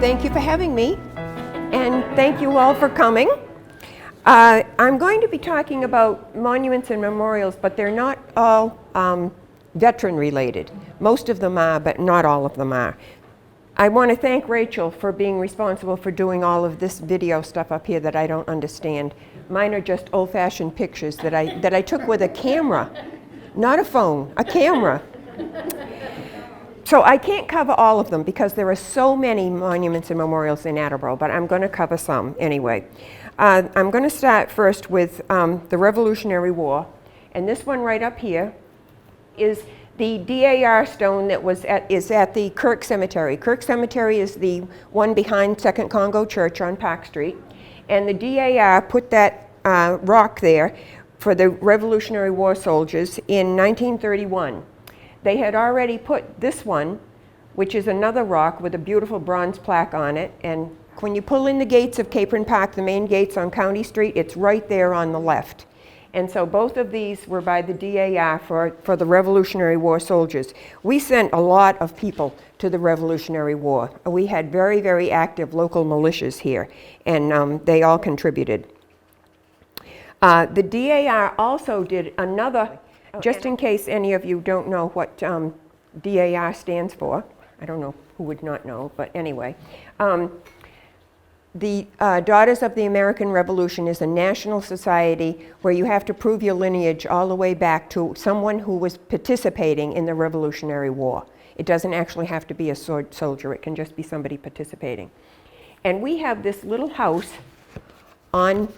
Thank you for having me, and thank you all for coming. I'm going to be talking about monuments and memorials, but they're not all veteran related. Most of them are, but not all of them are. I want to thank Rachel for being responsible for doing all of this video stuff up here that I don't understand. Mine are just old-fashioned pictures that I took with a camera, not a phone, a camera. So I can't cover all of them because there are so many monuments and memorials in Attleboro, but I'm going to cover some anyway. I'm going to start first with the Revolutionary War, and this one right up here is the DAR stone that is at the Kirk Cemetery. Kirk Cemetery is the one behind Second Congo Church on Park Street, and the DAR put that rock there for the Revolutionary War soldiers in 1931. They had already put this one, which is another rock with a beautiful bronze plaque on it, and when you pull in the gates of Capron Park, the main gates on County Street, it's right there on the left. And so both of these were by the DAR for the Revolutionary War soldiers. We sent a lot of people to the Revolutionary War. We had very, very active local militias here, and they all contributed. The DAR also did another, just in case any of you don't know what DAR stands for. I don't know who would not know, but anyway. The Daughters of the American Revolution is a national society where you have to prove your lineage all the way back to someone who was participating in the Revolutionary War. It doesn't actually have to be a soldier, it can just be somebody participating. And we have this little house on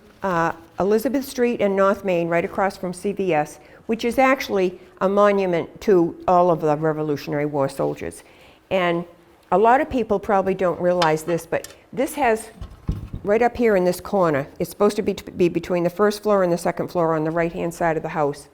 Elizabeth Street and North Main, right across from CVS, which is actually a monument to all of the Revolutionary War soldiers. And a lot of people probably don't realize this, but this has, right up here in this corner, it's supposed to be between the first floor and the second floor on the right-hand side of the house,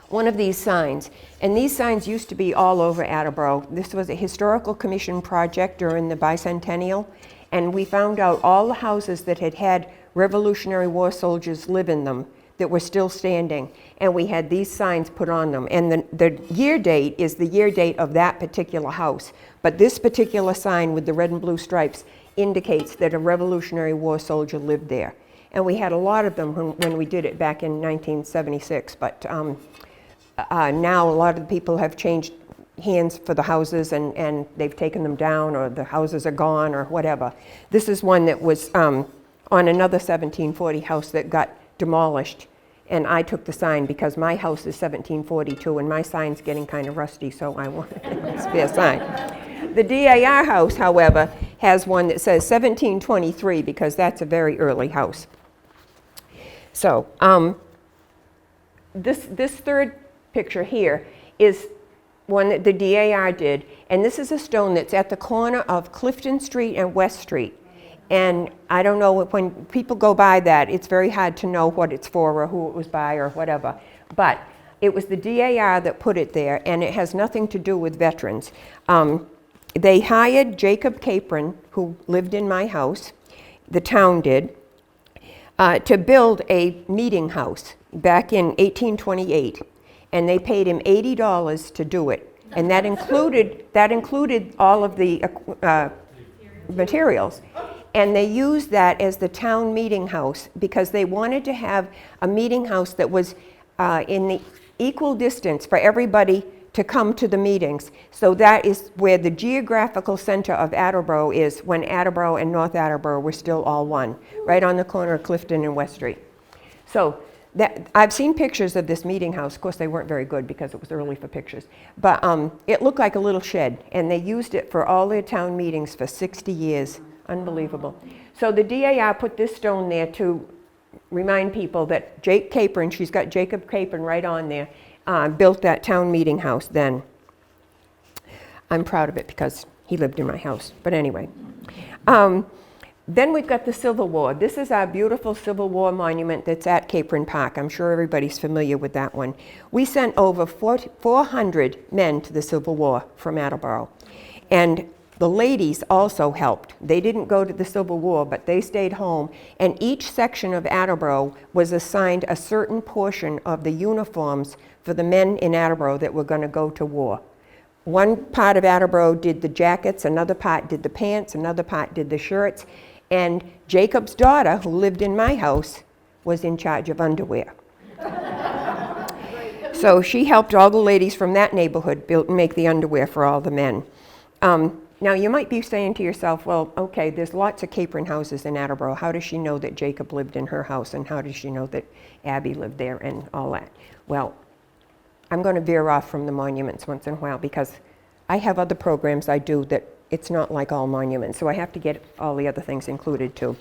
one of these signs. And these signs used to be all over Attleboro. This was a historical commission project during the bicentennial, and we found out all the houses that had had Revolutionary War soldiers live in them that were still standing, and we had these signs put on them. And the year date is the year date of that particular house. But this particular sign with the red and blue stripes indicates that a Revolutionary War soldier lived there. And we had a lot of them when we did it back in 1976. But now a lot of the people have changed hands for the houses, and they've taken them down, or the houses are gone, or whatever. This is one that was on another 1740 house that got demolished, and I took the sign because my house is 1742 and my sign's getting kind of rusty, so I wanted a spare sign. The DAR house, however, has one that says 1723 because that's a very early house. So this third picture here is one that the DAR did, and this is a stone that's at the corner of Clifton Street and West Street. And I don't know, when people go by that, it's very hard to know what it's for or who it was by or whatever. But it was the DAR that put it there, and it has nothing to do with veterans. They hired Jacob Capron, who lived in my house, the town did, to build a meeting house back in 1828. And they paid him $80 to do it. And that included all of the materials. And they used that as the town meeting house because they wanted to have a meeting house that was in the equal distance for everybody to come to the meetings. So that is where the geographical center of Attleboro is when Attleboro and North Attleboro were still all one, right on the corner of Clifton and West Street. So I've seen pictures of this meeting house. Of course, they weren't very good because it was early for pictures. But it looked like a little shed, and they used it for all their town meetings for 60 years. Unbelievable. So the DAR put this stone there to remind people that Jake Capron, she's got Jacob Capron right on there, built that town meeting house then. I'm proud of it because he lived in my house. But anyway. Then we've got the Civil War. This is our beautiful Civil War monument that's at Capron Park. I'm sure everybody's familiar with that one. We sent over 400 men to the Civil War from Attleboro. And the ladies also helped. They didn't go to the Civil War, but they stayed home. And each section of Attleboro was assigned a certain portion of the uniforms for the men in Attleboro that were going to go to war. one part of Attleboro did the jackets, another part did the pants, another part did the shirts, and Jacob's daughter, who lived in my house, was in charge of underwear. So she helped all the ladies from that neighborhood make the underwear for all the men. Now you might be saying to yourself, well, okay, there's lots of capron houses in Attleboro. How does she know that Jacob lived in her house, and how does she know that Abby lived there and all that? Well, I'm going to veer off from the monuments once in a while because I have other programs I do that it's not like all monuments, so I have to get all the other things included too.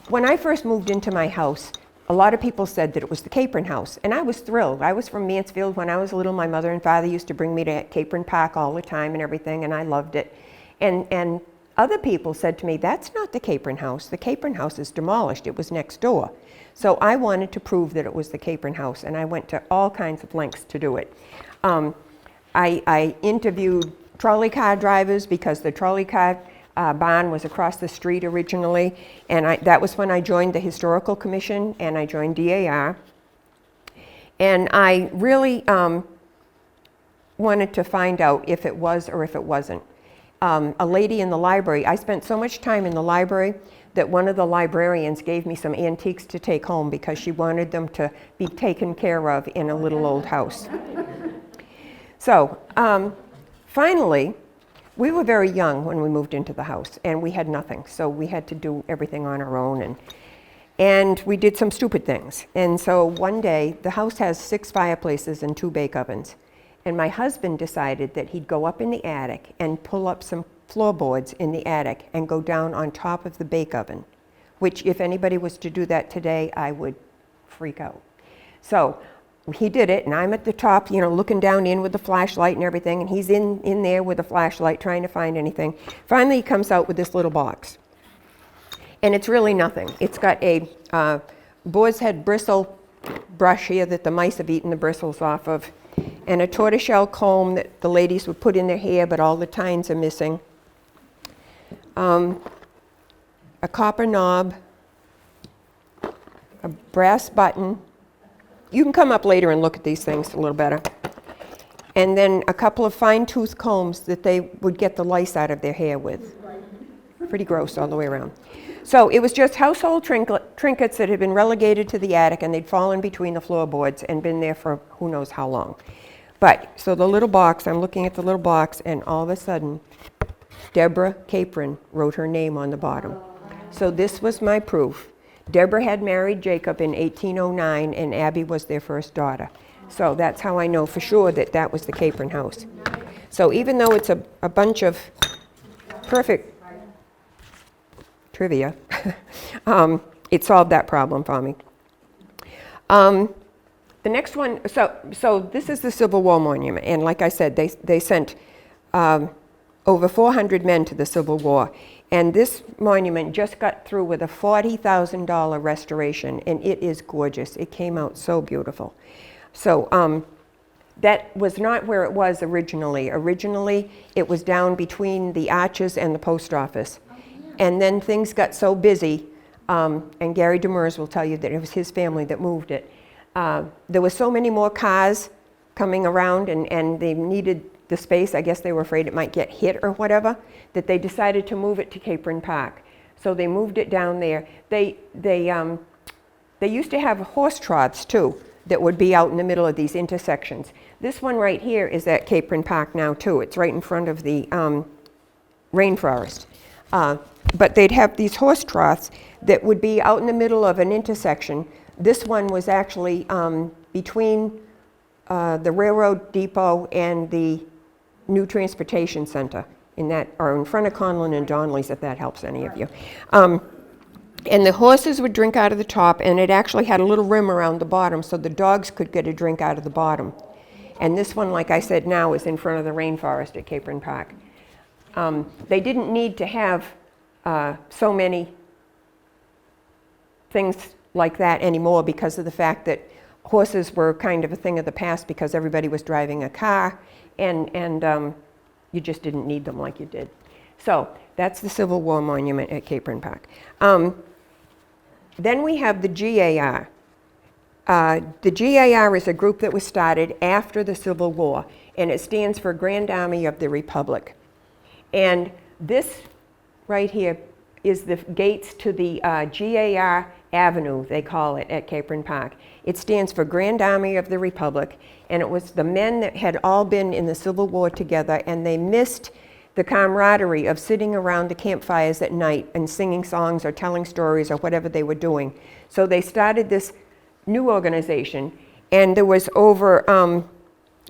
When I first moved into my house, a lot of people said that it was the Capron house, and I was thrilled. I was from Mansfield. When I was little, my mother and father used to bring me to Capron Park all the time and everything, and I loved it. And other people said to me, that's not the Capron house. The Capron house is demolished. It was next door. So I wanted to prove that it was the Capron house, and I went to all kinds of lengths to do it. I interviewed trolley car drivers because the trolley car barn was across the street originally, and that was when I joined the Historical Commission and I joined DAR. And I really wanted to find out if it was or if it wasn't. A lady in the library, I spent so much time in the library that one of the librarians gave me some antiques to take home because she wanted them to be taken care of in a little old house. So finally, we were very young when we moved into the house, and we had nothing, so we had to do everything on our own, and we did some stupid things. And so one day, the house has 6 fireplaces and 2 bake ovens, and my husband decided that he'd go up in the attic and pull up some floorboards in the attic and go down on top of the bake oven, which if anybody was to do that today, I would freak out. So he did it, and I'm at the top, you know, looking down in with the flashlight and everything, and he's in there with a flashlight trying to find anything. Finally, he comes out with this little box, and it's really nothing. It's got a boar's head bristle brush here that the mice have eaten the bristles off of, and a tortoiseshell comb that the ladies would put in their hair, but all the tines are missing. A copper knob, a brass button. You can come up later and look at these things a little better. And then a couple of fine-tooth combs that they would get the lice out of their hair with. Pretty gross all the way around. So it was just household trinkets that had been relegated to the attic, and they'd fallen between the floorboards and been there for who knows how long. But, so the little box, I'm looking at the little box, and all of a sudden, Deborah Capron wrote her name on the bottom. So this was my proof. Deborah had married Jacob in 1809, and Abby was their first daughter. So that's how I know for sure that that was the Capron house. So even though it's a bunch of perfect trivia, it solved that problem for me. The next one, so this is the Civil War Monument, and like I said, they sent over 400 men to the Civil War. And this monument just got through with a $40,000 restoration, and it is gorgeous. It came out so beautiful. So that was not where it was originally. Originally, it was down between the arches and the post office. And then things got so busy, and Gary Demers will tell you that it was his family that moved it. There were so many more cars coming around, and they needed the space. I guess they were afraid it might get hit or whatever, that they decided to move it to Capron Park. So they moved it down there. They used to have horse troughs too that would be out in the middle of these intersections. This one right here is at Capron Park now too. It's right in front of the rainforest. But they'd have these horse troughs that would be out in the middle of an intersection. This one was actually between the railroad depot and the new transportation center in that, or in front of Conlin and Donnelly's, if that helps any of you. And the horses would drink out of the top, and it actually had a little rim around the bottom so the dogs could get a drink out of the bottom. And this one, like I said, now is in front of the rainforest at Capron Park. They didn't need to have so many things like that anymore because of the fact that horses were kind of a thing of the past because everybody was driving a car, and you just didn't need them like you did. So that's the Civil War Monument at Capron Park. Then we have the GAR. The GAR is a group that was started after the Civil War, and it stands for Grand Army of the Republic. And this right here is the gates to the GAR Avenue, they call it, at Capron Park. It stands for Grand Army of the Republic, and it was the men that had all been in the Civil War together, and they missed the camaraderie of sitting around the campfires at night and singing songs or telling stories or whatever they were doing. So they started this new organization, and there was over,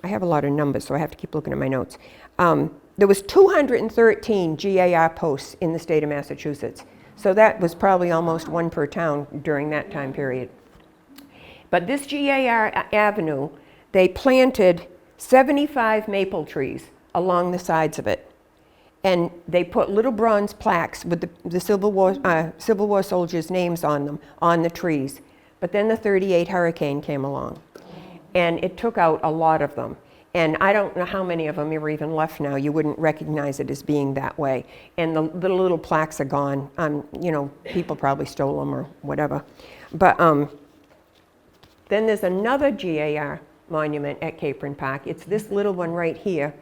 I have a lot of numbers, so I have to keep looking at my notes. There was 213 GAR posts in the state of Massachusetts. So that was probably almost one per town during that time period. But this GAR Avenue, they planted 75 maple trees along the sides of it. And they put little bronze plaques with the Civil War soldiers' names on them, on the trees. But then the 38 hurricane came along, and it took out a lot of them. And I don't know how many of them are even left now. You wouldn't recognize it as being that way. And the little plaques are gone. You know, people probably stole them or whatever. But then there's another GAR monument at Capron Park. It's this little one right here.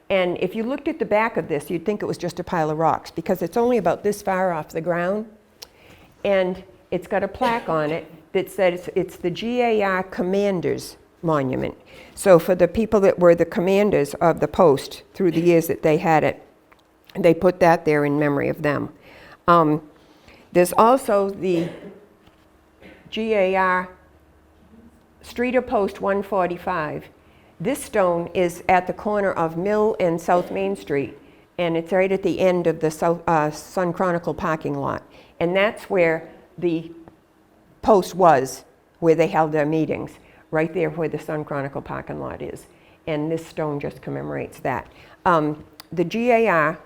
And if you looked at the back of this, you'd think it was just a pile of rocks, because it's only about this far off the ground. And it's got a plaque on it that says it's the GAR Commanders Monument. So for the people that were the commanders of the post through the years that they had it, they put that there in memory of them. There's also the GAR Streeter Post 145. This stone is at the corner of Mill and South Main Street, and it's right at the end of the Sun Chronicle parking lot. And that's where the post was, where they held their meetings, right there where the Sun Chronicle parking lot is. And this stone just commemorates that. The GAR,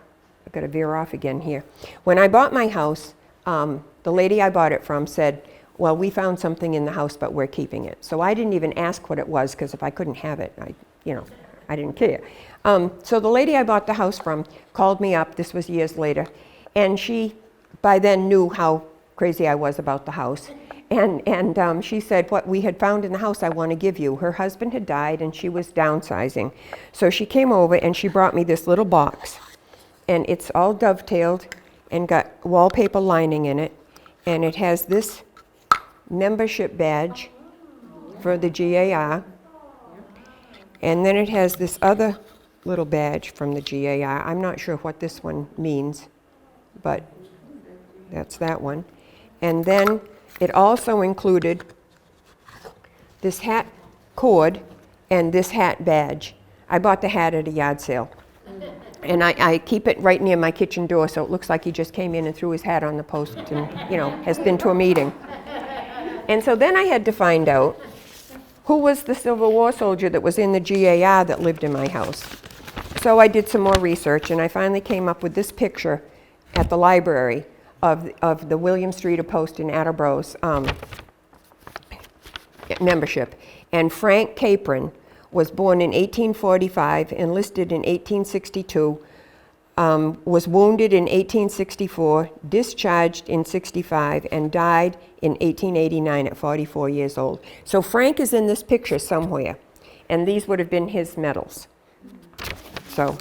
I've got to veer off again here. When I bought my house, the lady I bought it from said, well, we found something in the house, but we're keeping it. So I didn't even ask what it was, because if I couldn't have it, I didn't care. So the lady I bought the house from called me up, this was years later, and she by then knew how crazy I was about the house. And she said, what we had found in the house I want to give you. Her husband had died and she was downsizing. So she came over and she brought me this little box. And it's all dovetailed and got wallpaper lining in it. And it has this membership badge for the GAR. And then it has this other little badge from the GAR. I'm not sure what this one means, but that's that one. And then it also included this hat cord and this hat badge. I bought the hat at a yard sale. And I keep it right near my kitchen door, so it looks like he just came in and threw his hat on the post and, has been to a meeting. And so then I had to find out who was the Civil War soldier that was in the GAR that lived in my house. So I did some more research, and I finally came up with this picture at the library of the William Streeter Post in Attleboro's membership. And Frank Capron was born in 1845, enlisted in 1862, was wounded in 1864, discharged in 65, and died in 1889 at 44 years old. So Frank is in this picture somewhere, and these would have been his medals. So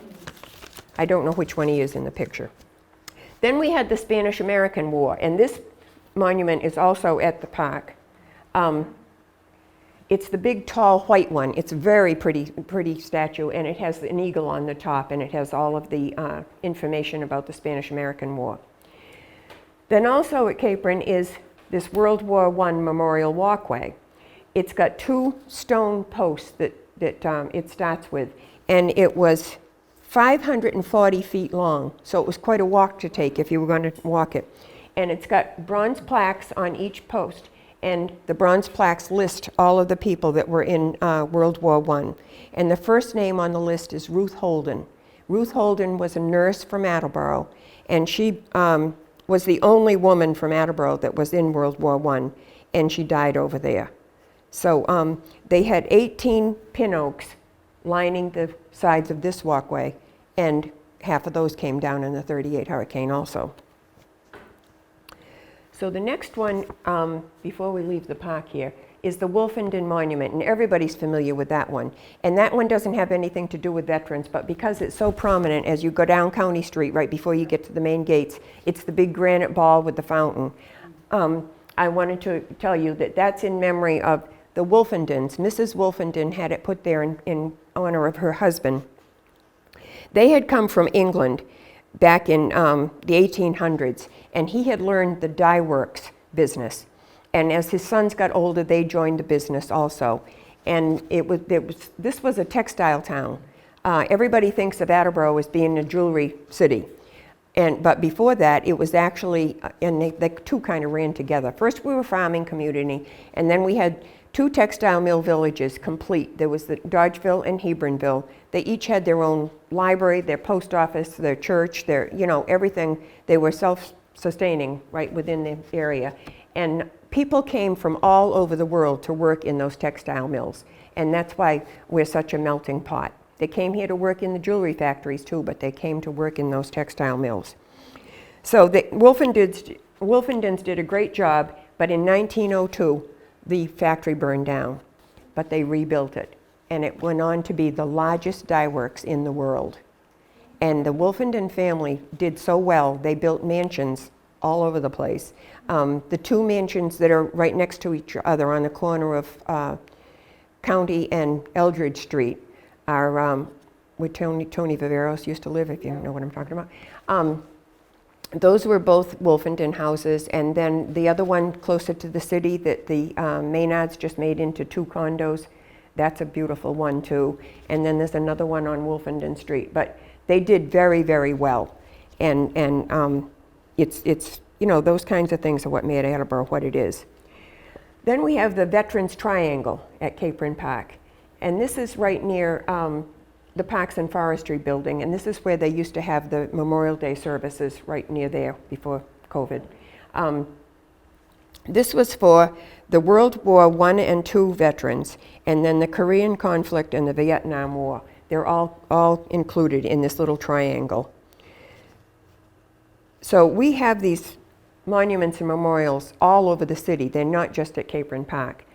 I don't know which one he is in the picture. Then we had the Spanish-American War, and this monument is also at the park. It's the big, tall, white one. It's a very pretty statue, and it has an eagle on the top, and it has all of the information about the Spanish-American War. Then also at Capron is this World War I memorial walkway. It's got 2 stone posts that it starts with, and it was 540 feet long, so it was quite a walk to take if you were going to walk it. And it's got bronze plaques on each post, and the bronze plaques list all of the people that were in World War I. And the first name on the list is Ruth Holden. Ruth Holden was a nurse from Attleboro, and she was the only woman from Attleboro that was in World War I, and she died over there. So they had 18 pin oaks lining the sides of this walkway, and half of those came down in the 38 hurricane also. So the next one, before we leave the park here, is the Wolfenden Monument, and everybody's familiar with that one. And that one doesn't have anything to do with veterans, but because it's so prominent as you go down County Street right before you get to the main gates, it's the big granite ball with the fountain. I wanted to tell you that that's in memory of the Wolfendens. Mrs. Wolfenden had it put there in honor of her husband. They had come from England back in the 1800s, and he had learned the dye works business. And as his sons got older, they joined the business also. And this was a textile town. Everybody thinks of Attleboro as being a jewelry city. But before that, it was actually, and the two kind of ran together. First, we were a farming community, and then we had 2 textile mill villages complete. There was the Dodgeville and Hebronville. They each had their own library, their post office, their church, their, everything. They were self-sustaining right within the area. And people came from all over the world to work in those textile mills. And that's why we're such a melting pot. They came here to work in the jewelry factories too, but they came to work in those textile mills. So the Wolfendens did a great job, but in 1902, the factory burned down, but they rebuilt it. And it went on to be the largest dye works in the world. And the Wolfenden family did so well, they built mansions all over the place. The 2 mansions that are right next to each other on the corner of County and Eldridge Street are where Tony Viveros used to live, if you know what I'm talking about. Those were both Wolfenden houses, and then the other one closer to the city that the Maynards just made into 2 condos, that's a beautiful one too. And then there's another one on Wolfenden Street. But they did very, very well. And it's those kinds of things are what made Attleboro what it is. Then we have the Veterans Triangle at Capron Park. And this is right near the Parks and Forestry building, and this is where they used to have the Memorial Day services right near there before COVID. This was for the World War I and II veterans, and then the Korean conflict and the Vietnam War. They're all included in this little triangle. So we have these monuments and memorials all over the city. They're not just at Capron Park.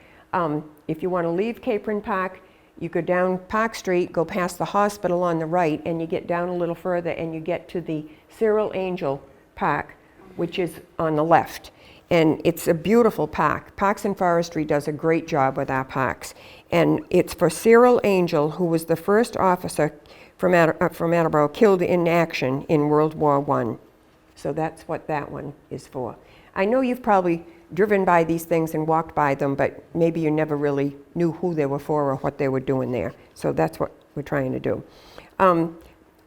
If you want to leave Capron Park, you go down Park Street, go past the hospital on the right, and you get down a little further and you get to the Cyril Angel Park, which is on the left. And it's a beautiful park. Parks and Forestry does a great job with our parks. And it's for Cyril Angel, who was the first officer from Attleboro killed in action in World War I. So that's what that one is for. I know you've probably driven by these things and walked by them, but maybe you never really knew who they were for or what they were doing there. So that's what we're trying to do.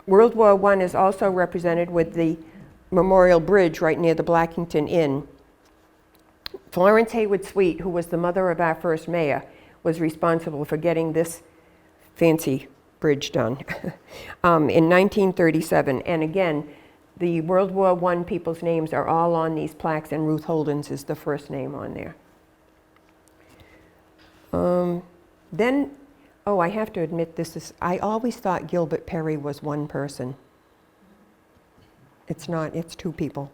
World War I is also represented with the Memorial Bridge right near the Blackington Inn. Florence Hayward Sweet, who was the mother of our first mayor, was responsible for getting this fancy bridge done in 1937. And again, the World War I people's names are all on these plaques, and Ruth Holden's is the first name on there. I have to admit I always thought Gilbert Perry was one person. It's not, it's 2 people.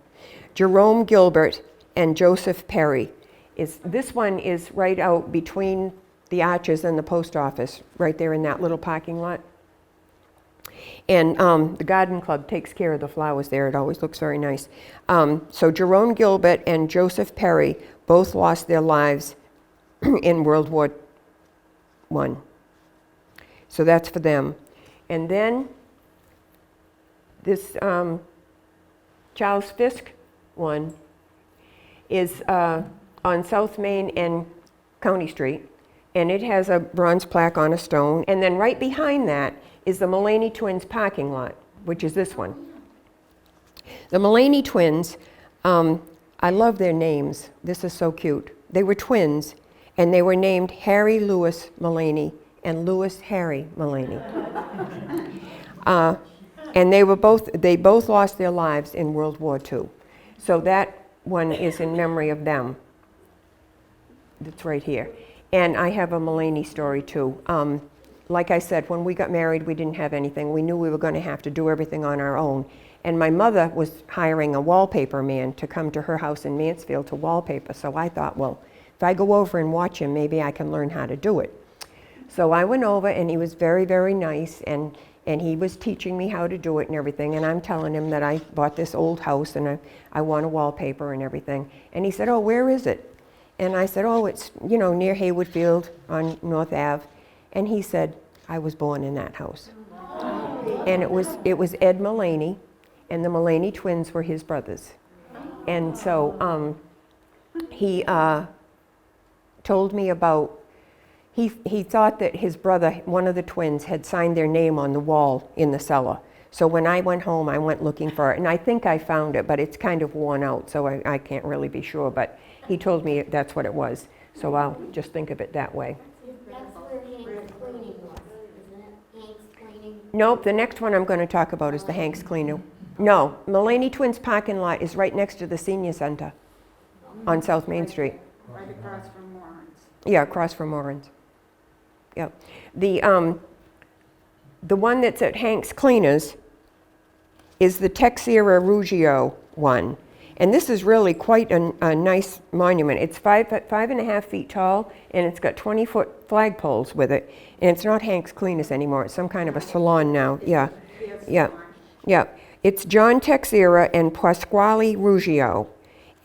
Jerome Gilbert and Joseph Perry. This one is right out between the arches and the post office, right there in that little parking lot. And the garden club takes care of the flowers there. It always looks very nice. So Jerome Gilbert and Joseph Perry both lost their lives in World War I. So that's for them. And then this Charles Fisk one is on South Main and County Street. And it has a bronze plaque on a stone. And then right behind that is the Mullaney Twins parking lot, which is this one. The Mullaney Twins, I love their names. This is so cute. They were twins, and they were named Harry Lewis Mullaney and Lewis Harry Mullaney. And they both lost their lives in World War II. So that one is in memory of them. It's right here. And I have a Mullaney story too. Like I said, when we got married, we didn't have anything. We knew we were going to have to do everything on our own. And my mother was hiring a wallpaper man to come to her house in Mansfield to wallpaper. So I thought, well, if I go over and watch him, maybe I can learn how to do it. So I went over, and he was very, very nice, and he was teaching me how to do it and everything, and I'm telling him that I bought this old house and I want a wallpaper and everything. And he said, oh, where is it? And I said, oh, it's, near Hayward Field on North Ave. And he said, I was born in that house. And it was Ed Mullaney, and the Mullaney twins were his brothers. And so he told me about, he thought that his brother, one of the twins, had signed their name on the wall in the cellar. So when I went home, I went looking for it, and I think I found it, but it's kind of worn out, so I can't really be sure, but he told me that's what it was. So I'll just think of it that way. That's where Hank's cleaning was, isn't it? Hank's cleaning? Nope, the next one I'm going to talk about is the Hank's Cleaner. No, Mullaney Twins parking lot is right next to the senior center on South Main Street. Right across from Marin's. Yeah, across from Marin's. Yep. The one that's at Hank's Cleaners is the Texia Ruggio one. And this is really quite a nice monument. It's 5.5 feet tall, and it's got 20-foot flagpoles with it. And it's not Hank's Cleaners anymore. It's some kind of a salon now. Yeah, yeah, yeah. It's John Texia and Pasquale Ruggio.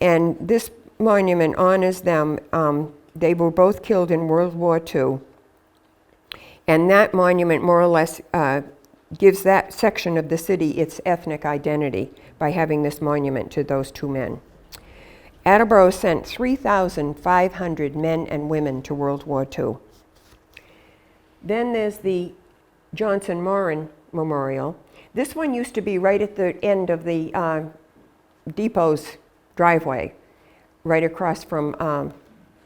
And this monument honors them. They were both killed in World War II. And that monument more or less gives that section of the city its ethnic identity by having this monument to those two men. Attleboro sent 3,500 men and women to World War II. Then there's the Johnson Marin Memorial. This one used to be right at the end of the depot's driveway, right across from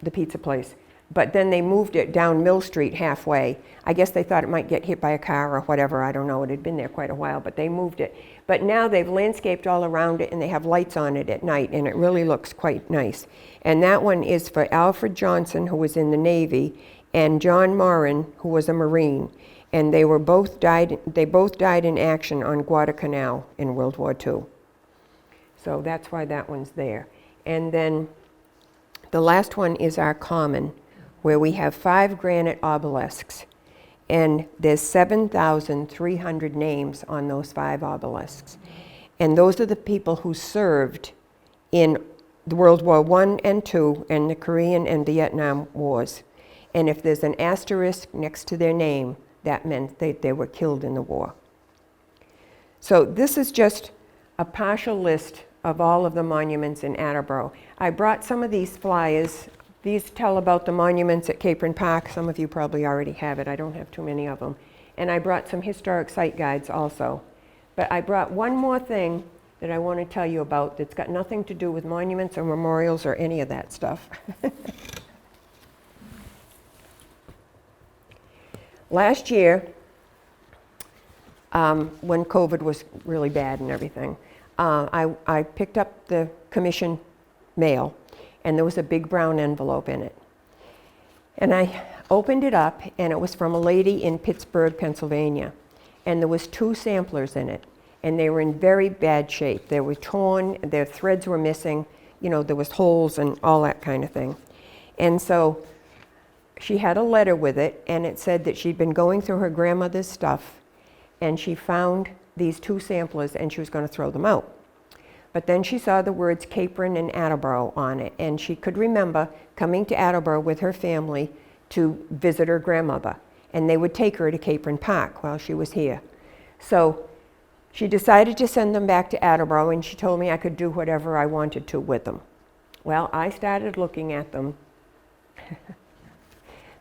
the pizza place. But then they moved it down Mill Street halfway. I guess they thought it might get hit by a car or whatever. I don't know. It had been there quite a while, but they moved it. But now they've landscaped all around it, and they have lights on it at night, and it really looks quite nice. And that one is for Alfred Johnson, who was in the Navy, and John Marin, who was a Marine. And they both died in action on Guadalcanal in World War II. So that's why that one's there. And then the last one is our common, where we have 5 granite obelisks, and there's 7,300 names on those 5 obelisks. And those are the people who served in the World War I and II and the Korean and Vietnam Wars. And if there's an asterisk next to their name, that meant they were killed in the war. So this is just a partial list of all of the monuments in Attleboro. I brought some of these flyers. These tell about the monuments at Capron Park. Some of you probably already have it. I don't have too many of them. And I brought some historic site guides also. But I brought one more thing that I want to tell you about that's got nothing to do with monuments or memorials or any of that stuff. Last year, when COVID was really bad and everything, I picked up the commission mail, and there was a big brown envelope in it. And I opened it up, and it was from a lady in Pittsburgh, Pennsylvania. And there was 2 samplers in it, and they were in very bad shape. They were torn, their threads were missing, there was holes and all that kind of thing. And so she had a letter with it, and it said that she'd been going through her grandmother's stuff, and she found these 2 samplers, and she was going to throw them out. But then she saw the words Capron and Attleboro on it, and she could remember coming to Attleboro with her family to visit her grandmother, and they would take her to Capron Park while she was here. So she decided to send them back to Attleboro, and she told me I could do whatever I wanted to with them. Well, I started looking at them.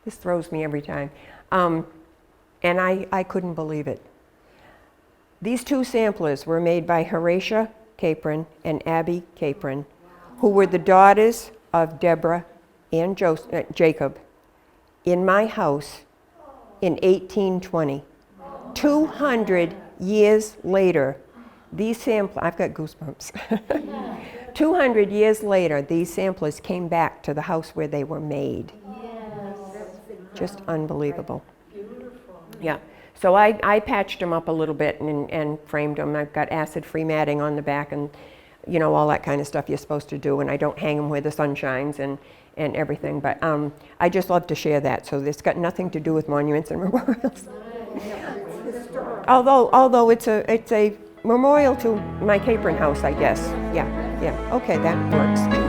This throws me every time. And I couldn't believe it. These 2 samplers were made by Horatia Capron and Abby Capron, who were the daughters of Deborah and Jacob, in my house in 1820. 200 years later, these samplers, I've got goosebumps. 200 years later, these samplers came back to the house where they were made. Just unbelievable. Yeah. So I patched them up a little bit and framed them. I've got acid-free matting on the back and, all that kind of stuff you're supposed to do. And I don't hang them where the sun shines. And and everything. But I just love to share that. So it's got nothing to do with monuments and memorials. Although it's a memorial to my Capron house, I guess. Yeah. Okay, that works.